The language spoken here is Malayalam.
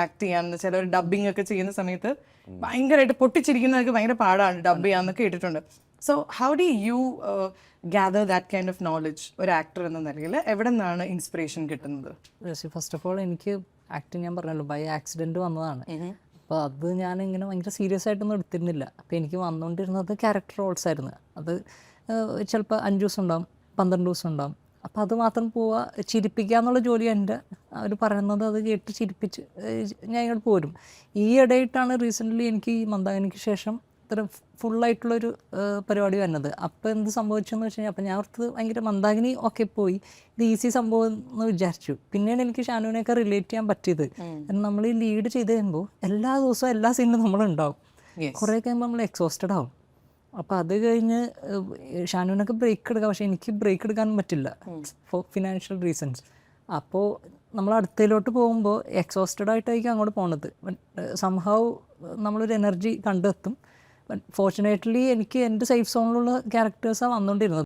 ആക്ട് ചെയ്യാന്ന് വെച്ചാൽ ഒരു ഡബിങ് ഒക്കെ ചെയ്യുന്ന സമയത്ത് ഭയങ്കരമായിട്ട് പൊട്ടിച്ചിരിക്കുന്നതൊക്കെ ഭയങ്കര പാടാണ് ഡബ് ചെയ്യാന്നൊക്കെ കേട്ടിട്ടുണ്ട്. So how do you gather that kind of knowledge ഒരു ആക്ടർ എന്ന നിലയിൽ എവിടെ നിന്നാണ് ഇൻസ്പിറേഷൻ കിട്ടുന്നത്? ഫസ്റ്റ് ഓഫ് ഓൾ എനിക്ക് ആക്ടിങ് ഞാൻ പറഞ്ഞല്ലോ ബൈ ആക്സിഡൻറ്റ് വന്നതാണ്. അപ്പോൾ അത് ഞാൻ ഇങ്ങനെ ഭയങ്കര സീരിയസ് ആയിട്ടൊന്നും എടുത്തിരുന്നില്ല. അപ്പോൾ എനിക്ക് വന്നുകൊണ്ടിരുന്നത് ക്യാരക്ടർ റോൾസ് ആയിരുന്നു. അത് ചിലപ്പോൾ 5 ദിവസം ഉണ്ടാവും, 12 ദിവസം ഉണ്ടാവും. അപ്പോൾ അത് മാത്രം പോവുക, ചിരിപ്പിക്കുക എന്നുള്ള ജോലി എൻ്റെ അവർ പറയുന്നത് അത് കേട്ട് ചിരിപ്പിച്ച് ഞാൻ ഇങ്ങോട്ട് പോരും. ഈ ഇടയിട്ടാണ് റീസെൻ്റ്ലി എനിക്ക് ഈ മന്ദാകിനിക്ക് ശേഷം ഇത്ര ഫുള്ളായിട്ടുള്ളൊരു പരിപാടി വരുന്നത്. അപ്പോൾ എന്ത് സംഭവിച്ചെന്ന് വെച്ച് കഴിഞ്ഞാൽ, അപ്പോൾ ഞാൻ ഓർത്തത് ഭയങ്കര മന്ദാകിനി ഒക്കെ പോയി, ഇത് ഈസി സംഭവം എന്ന് വിചാരിച്ചു. പിന്നെയാണ് എനിക്ക് ഷാനുവിനെയൊക്കെ റിലേറ്റ് ചെയ്യാൻ പറ്റിയത്. കാരണം നമ്മൾ ഈ ലീഡ് ചെയ്ത് കഴിയുമ്പോൾ എല്ലാ ദിവസവും എല്ലാ സീനിലും നമ്മളുണ്ടാവും. കുറേ കഴിയുമ്പോൾ നമ്മൾ എക്സോസ്റ്റഡ് ആവും. അപ്പോൾ അത് കഴിഞ്ഞ് ഷാനുവിനൊക്കെ ബ്രേക്ക് എടുക്കാം, പക്ഷേ എനിക്ക് ബ്രേക്ക് എടുക്കാനും പറ്റില്ല ഫോർ ഫിനാൻഷ്യൽ റീസൺസ്. അപ്പോൾ നമ്മൾ അടുത്തതിലോട്ട് പോകുമ്പോൾ എക്സോസ്റ്റഡ് ആയിട്ടായിരിക്കും അങ്ങോട്ട് പോകുന്നത്. സംഹവ് നമ്മളൊരു എനർജി കണ്ടെത്തും. ഫോർച്ചുനേറ്റ്ലി എനിക്ക് എൻ്റെ സേഫ് സോണിലുള്ള ക്യാരക്ടേഴ്സാണ് വന്നുകൊണ്ടിരുന്നത്.